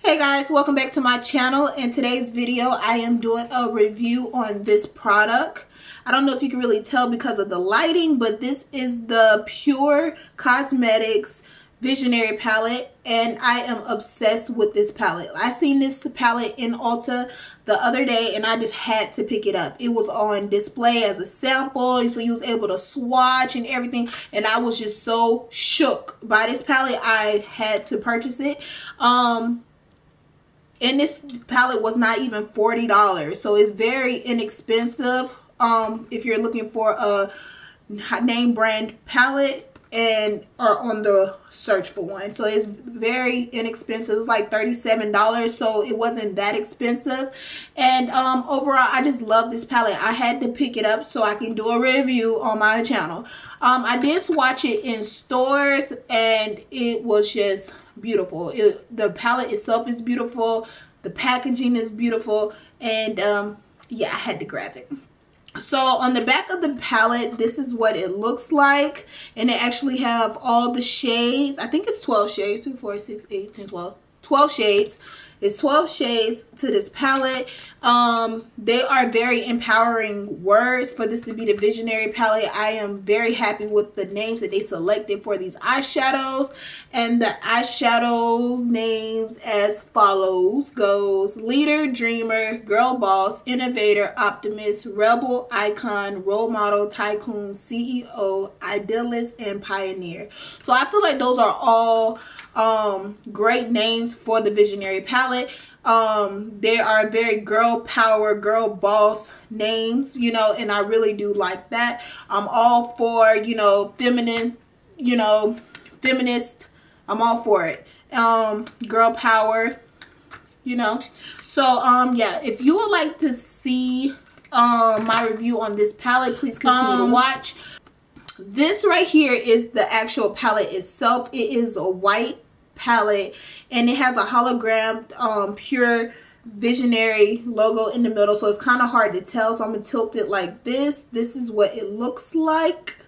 Hey guys, welcome back to my channel. In today's video I am doing a review on this product. I don't know if you can really tell because of the lighting, but this is the Pure Cosmetics Visionary palette, and I am obsessed with this palette. I seen this palette in Ulta the other day and I just had to pick it up. It was on display as a sample, so you was able to swatch and everything, and I was just so shook by this palette. I had to purchase it. And this palette was not even $40, so it's very inexpensive if you're looking for a name brand palette and are on the search for one. So it's very inexpensive. It was like $37, so it wasn't that expensive. And overall I just love this palette. I had to pick it up so I can do a review on my channel. I did swatch it in stores and it was just beautiful. The palette itself is beautiful, the packaging is beautiful, and yeah, I had to grab it. So on the back of the palette, this is what it looks like, and it actually have all the shades. I think it's 12 shades. 2, 4, 6, 8, 10, 12. 12 shades. It's 12 shades to this palette. They are very empowering words for this to be the Visionary palette. I am very happy with the names that they selected for these eyeshadows, and the eyeshadow names as follows goes: leader, dreamer, girl boss, innovator, optimist, rebel, icon, role model, tycoon, CEO, idealist, and pioneer. So I feel like those are all great names for the Visionary palette. They are very girl power, girl boss names, you know, and I really do like that. I'm all for, you know, feminine, you know, feminist. I'm all for it. Girl power, you know. So yeah, if you would like to see my review on this palette, please continue to watch. This right here is the actual palette itself. It is a white palette and it has a hologram Pure Visionary logo in the middle, so it's kind of hard to tell, so I'm gonna tilt it like this. This is what it looks like.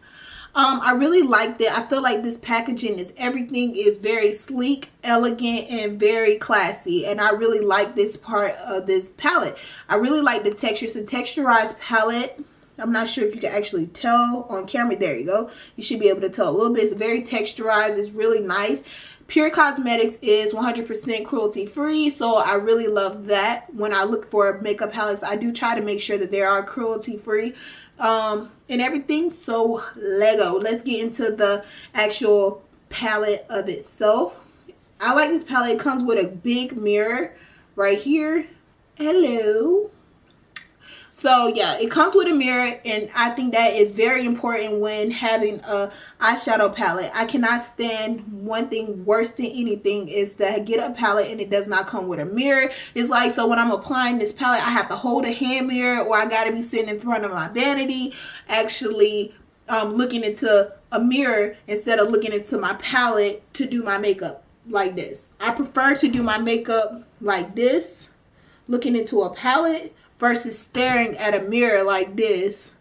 I really liked it. I feel like this packaging is, everything is very sleek, elegant, and very classy, and I really like this part of this palette. I really like the texture. It's a texturized palette. I'm not sure if you can actually tell on camera. There you go. You should be able to tell a little bit. It's very texturized. It's really nice. Pure Cosmetics is 100% cruelty free, so I really love that. When I look for makeup palettes, I do try to make sure that they are cruelty free and everything. So Lego, let's get into the actual palette of itself. I like this palette. It comes with a big mirror right here. Hello. So yeah, it comes with a mirror, and I think that is very important when having a eyeshadow palette. I cannot stand one thing worse than anything is to get a palette and it does not come with a mirror. It's like, so when I'm applying this palette, I have to hold a hand mirror, or I got to be sitting in front of my vanity actually looking into a mirror instead of looking into my palette to do my makeup like this. I prefer to do my makeup like this, looking into a palette, versus staring at a mirror like this.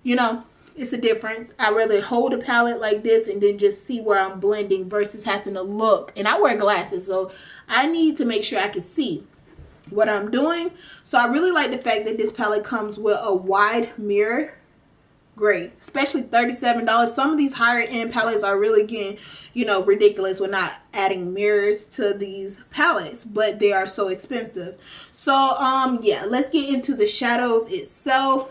You know, it's a difference. I rather hold a palette like this and then just see where I'm blending versus having to look. And I wear glasses, so I need to make sure I can see what I'm doing. So I really like the fact that this palette comes with a wide mirror. Great, especially $37. Some of these higher end palettes are really getting, you know, ridiculous with not adding mirrors to these palettes, but they are so expensive. So yeah, let's get into the shadows itself.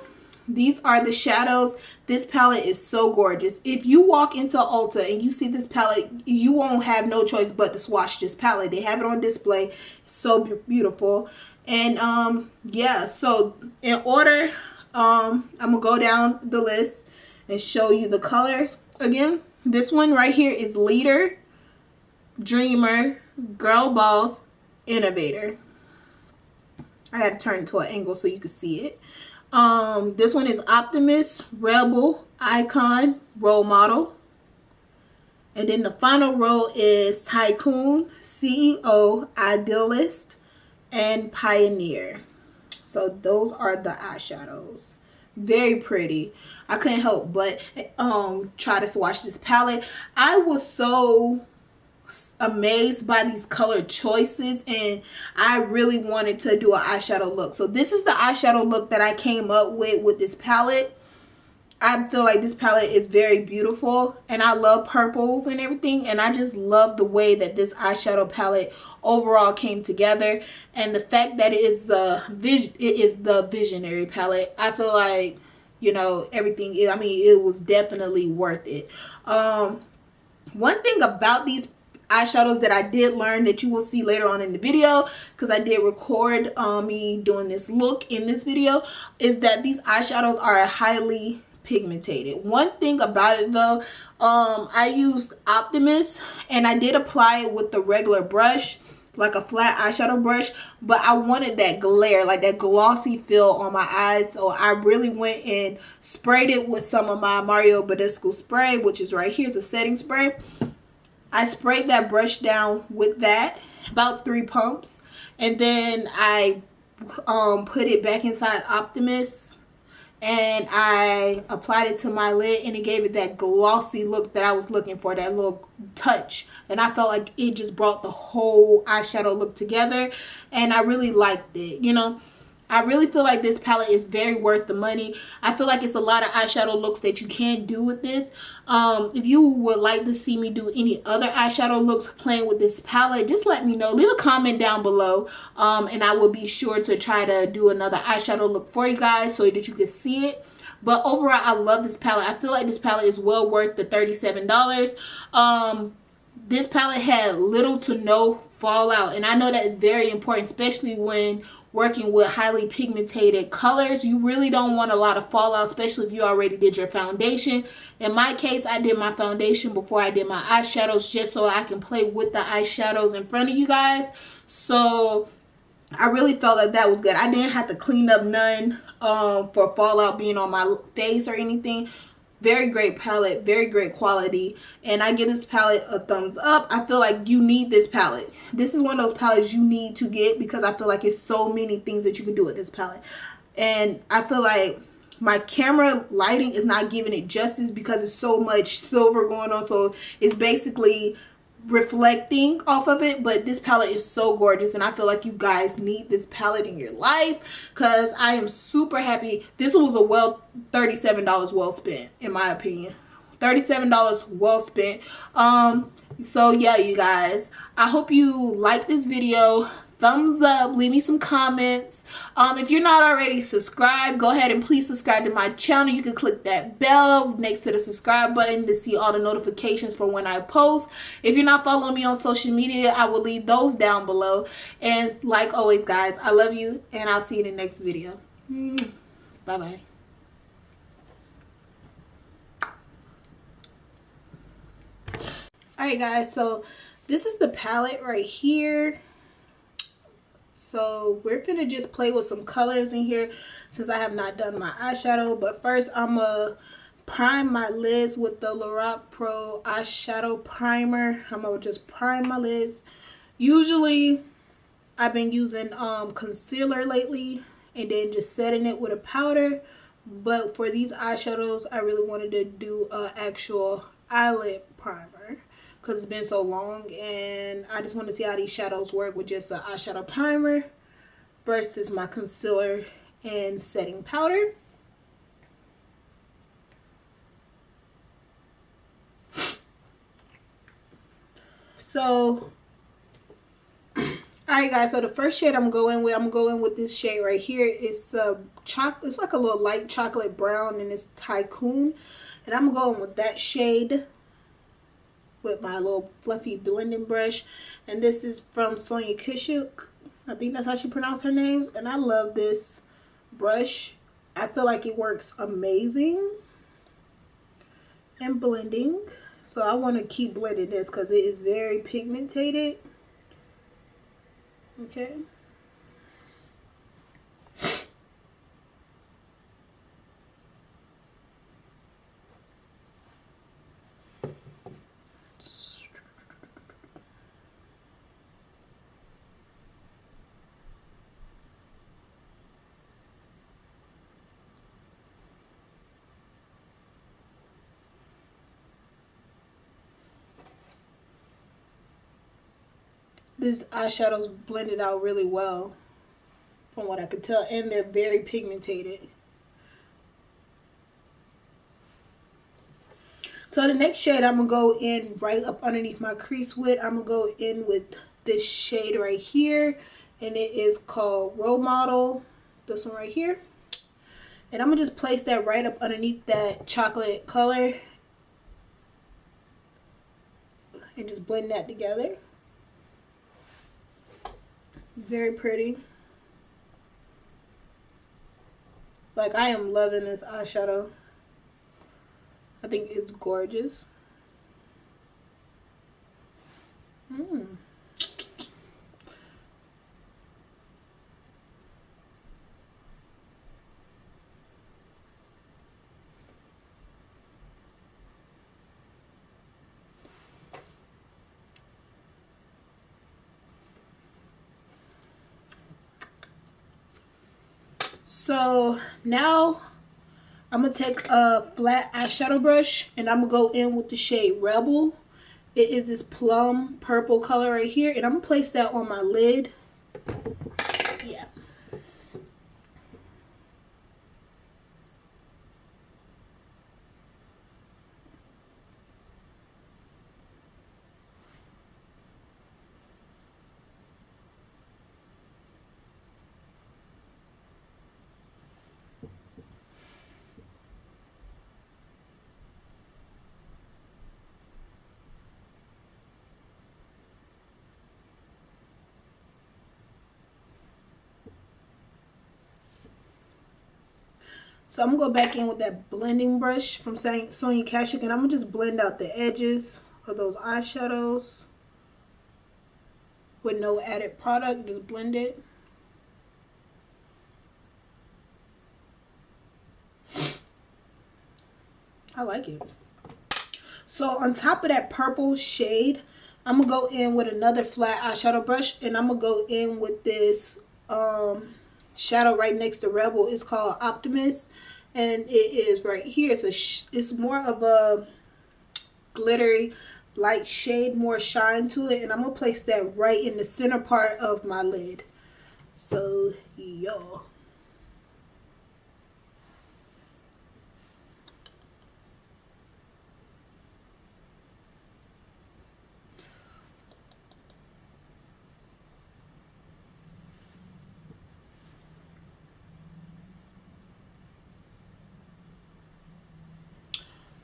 These are the shadows. This palette is so gorgeous. If you walk into Ulta and you see this palette, you won't have no choice but to swatch this palette. They have it on display. It's so beautiful. And yeah, so in order, I'm gonna go down the list and show you the colors again. This one right here is leader, dreamer, girl boss, innovator. I had to turn it to an angle so you can see it. This one is optimist, rebel, icon, role model. And then the final row is tycoon, CEO, idealist, and pioneer. So those are the eyeshadows. Very pretty. I couldn't help but try to swatch this palette. I was so amazed by these color choices, and I really wanted to do an eyeshadow look. So this is the eyeshadow look that I came up with this palette. I feel like this palette is very beautiful, and I love purples and everything, and I just love the way that this eyeshadow palette overall came together, and the fact that it is the visionary palette. I feel like, you know, everything, I mean, it was definitely worth it. One thing about these eyeshadows that I did learn, that you will see later on in the video, because I did record me doing this look in this video, is that these eyeshadows are highly pigmented. One thing about it though, I used Optimus, and I did apply it with the regular brush, like a flat eyeshadow brush, but I wanted that glare, like that glossy feel on my eyes, so I really went and sprayed it with some of my Mario Badescu spray, which is right here. It's a setting spray. I sprayed that brush down with that, about 3 pumps, and then I put it back inside Optimus, and I applied it to my lid, and it gave it that glossy look that I was looking for, that little touch, and I felt like it just brought the whole eyeshadow look together, and I really liked it. You know, I really feel like this palette is very worth the money. I feel like it's a lot of eyeshadow looks that you can do with this. If you would like to see me do any other eyeshadow looks playing with this palette, just let me know. Leave a comment down below, and I will be sure to try to do another eyeshadow look for you guys so that you can see it. But overall, I love this palette. I feel like this palette is well worth the $37. This palette had little to no fallout, and I know that is very important, especially when working with highly pigmented colors. You really don't want a lot of fallout, especially if you already did your foundation. In my case, I did my foundation before I did my eyeshadows, just so I can play with the eyeshadows in front of you guys. So I really felt like that was good. I didn't have to clean up none for fallout being on my face or anything. Very great palette, very great quality, and I give this palette a thumbs up. I feel like you need this palette. This is one of those palettes you need to get, because I feel like it's so many things that you can do with this palette, and I feel like my camera lighting is not giving it justice because it's so much silver going on, so it's basically reflecting off of it. But this palette is so gorgeous, and I feel like you guys need this palette in your life, because I am super happy. This was a $37 well spent, in my opinion. $37 well spent. So yeah, you guys, I hope you like this video. Thumbs up, leave me some comments. If you're not already subscribed, go ahead and please subscribe to my channel. You can click that bell next to the subscribe button to see all the notifications for when I post. If you're not following me on social media, I will leave those down below. And like always, guys, I love you, and I'll see you in the next video. Bye-bye. Alright guys, so this is the palette right here. So we're gonna just play with some colors in here since I have not done my eyeshadow. But first, I'm gonna prime my lids with the Lorac Pro eyeshadow primer. I'm gonna just prime my lids. Usually, I've been using concealer lately and then just setting it with a powder. But for these eyeshadows, I really wanted to do an actual eyelid primer, because it's been so long, and I just want to see how these shadows work with just an eyeshadow primer versus my concealer and setting powder. So alright guys, so the first shade I'm going with this shade right here. It's chocolate, it's like a little light chocolate brown, and it's Tycoon, and I'm going with that shade with my little fluffy blending brush. And this is from Sonia Kashuk. I think that's how she pronounced her names. And I love this brush. I feel like it works amazing and blending. So I want to keep blending this because it is very pigmented. Okay. This eyeshadow's blended out really well from what I could tell, and they're very pigmented. So the next shade I'm going to go in right up underneath my crease with, I'm going to go in with this shade right here. And it is called Role Model. This one right here. And I'm going to just place that right up underneath that chocolate color. And just blend that together. Very pretty. Like, I am loving this eyeshadow. I think it's gorgeous. So now I'm going to take a flat eyeshadow brush and I'm going to go in with the shade Rebel. It is this plum purple color right here. And I'm going to place that on my lid. Yeah. So I'm going to go back in with that blending brush from Sonia Kashuk, and I'm going to just blend out the edges of those eyeshadows with no added product. Just blend it. I like it. So on top of that purple shade, I'm going to go in with another flat eyeshadow brush, and I'm going to go in with this shadow right next to Rebel. It's called Optimist, and it is right here. It's more of a glittery light shade, more shine to it, and I'm gonna place that right in the center part of my lid. So yeah.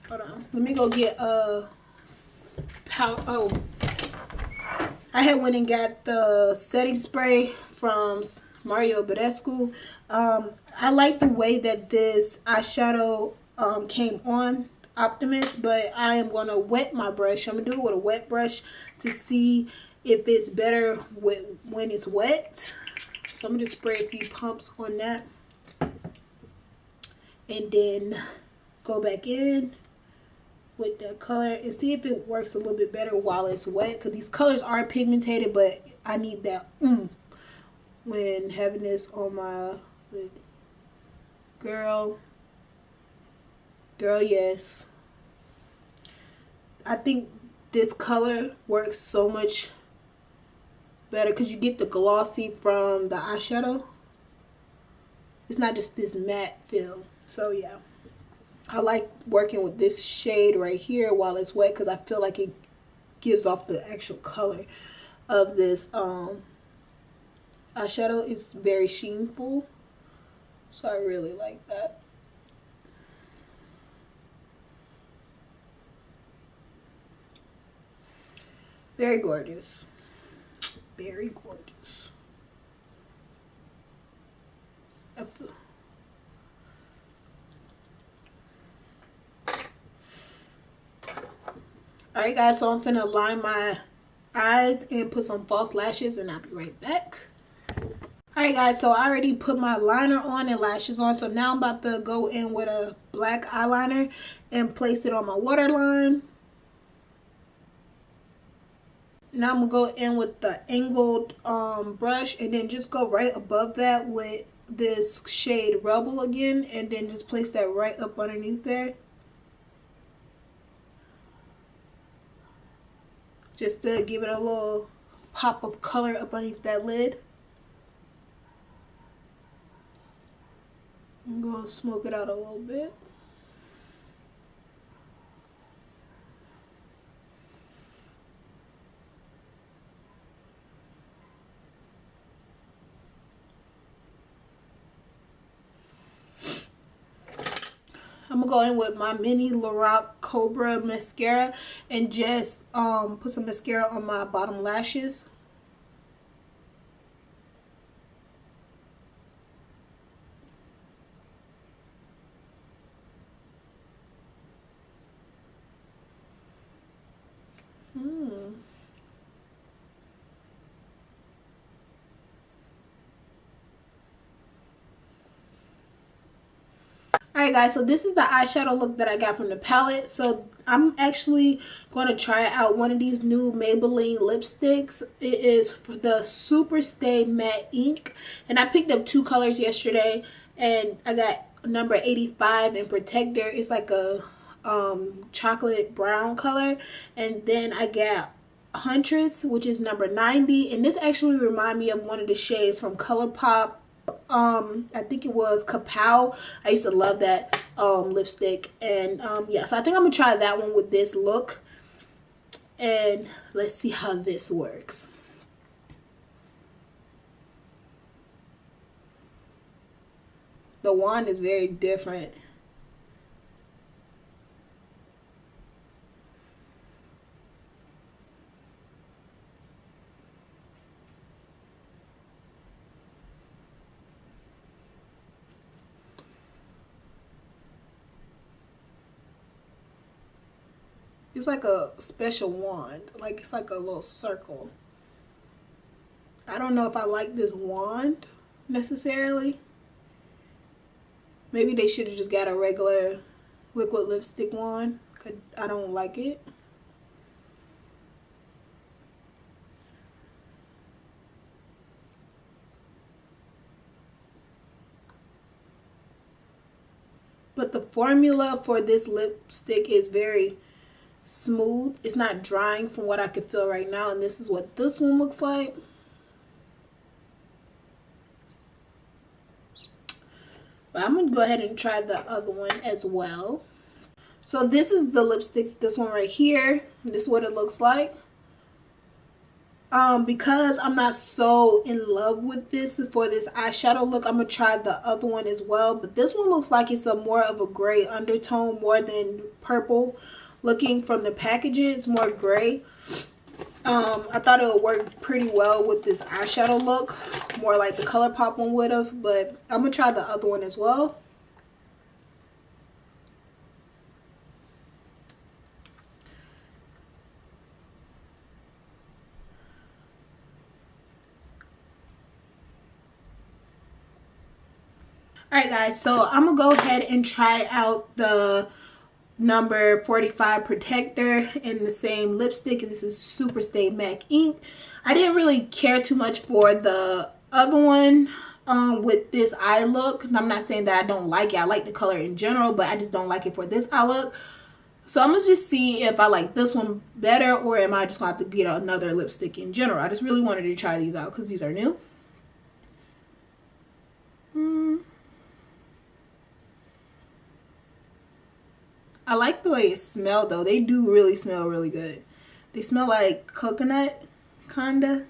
Hold on. Let me go get I had went and got the setting spray from Mario Badescu. I like the way that this eyeshadow came on Optimist, but I am going to wet my brush. I'm going to do it with a wet brush to see if it's better when it's wet. So I'm going to spray a few pumps on that. And then go back in with the color and see if it works a little bit better while it's wet, because these colors are pigmented, but I need that when having this on my lid. Girl, yes, I think this color works so much better because you get the glossy from the eyeshadow. It's not just this matte feel. So yeah, I like working with this shade right here while it's wet because I feel like it gives off the actual color of this eyeshadow. It's very sheenful, so I really like that. Very gorgeous. Very gorgeous. Alright guys, so I'm finna line my eyes and put some false lashes, and I'll be right back. Alright guys, so I already put my liner on and lashes on, so now I'm about to go in with a black eyeliner and place it on my waterline. Now I'm gonna go in with the angled brush and then just go right above that with this shade Rebel again, and then just place that right up underneath there. Just to give it a little pop of color up underneath that lid. I'm gonna smoke it out a little bit. I'm gonna go in with my mini Lorac Cobra mascara and just put some mascara on my bottom lashes. Alright guys, so this is the eyeshadow look that I got from the palette. So I'm actually going to try out one of these new Maybelline lipsticks. It is for the Super Stay Matte Ink. And I picked up 2 colors yesterday. And I got number 85 in Protector. It's like a chocolate brown color. And then I got Huntress, which is number 90. And this actually reminds me of one of the shades from ColourPop. I think it was Kapow. I used to love that lipstick. And yeah, so I think I'm gonna try that one with this look, and let's see how this works. The wand is very different. It's like a special wand. Like, it's like a little circle. I don't know if I like this wand necessarily. Maybe they should have just got a regular liquid lipstick wand, because I don't like it. But the formula for this lipstick is very smooth. It's not drying from what I can feel right now, and this is what this one looks like. But I'm gonna go ahead and try the other one as well. So this is the lipstick, this one right here. This is what it looks like. Because I'm not so in love with this for this eyeshadow look, I'm gonna try the other one as well. But this one looks like it's a more of a gray undertone more than purple. Looking from the packaging, it's more gray. I thought it would work pretty well with this eyeshadow look, more like the ColourPop one would have, but I'm gonna try the other one as well. Alright guys, so I'm gonna go ahead and try out the number 45 Protector in the same lipstick. This is Super Stay Matte Ink. I didn't really care too much for the other one with this eye look. And I'm not saying that I don't like it. I like the color in general, but I just don't like it for this eye look. So I'm gonna just see if I like this one better, or am I just gonna have to get another lipstick in general. I just really wanted to try these out because these are new. I like the way it smells though. They do really smell really good. They smell like coconut, kinda.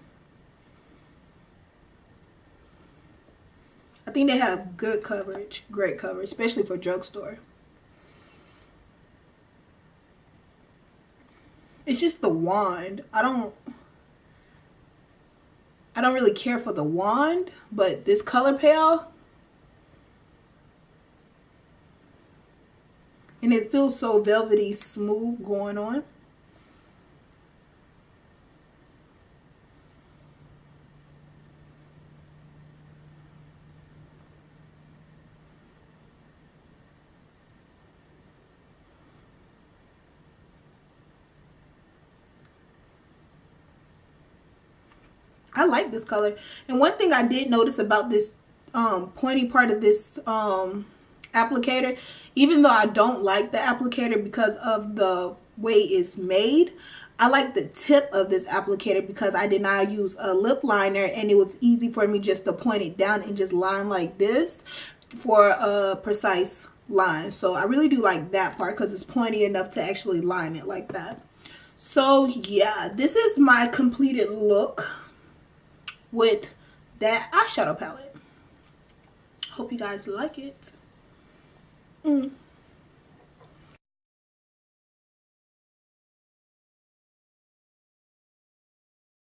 I think they have good coverage, great coverage, especially for drugstore. It's just the wand. I don't really care for the wand, but this color payoff, and it feels so velvety smooth going on. I like this color. And one thing I did notice about this pointy part of this applicator, even though I don't like the applicator because of the way it's made, I like the tip of this applicator because I did not use a lip liner, and it was easy for me just to point it down and just line like this for a precise line. So I really do like that part because it's pointy enough to actually line it like that. So yeah, this is my completed look with that eyeshadow palette. Hope you guys like it.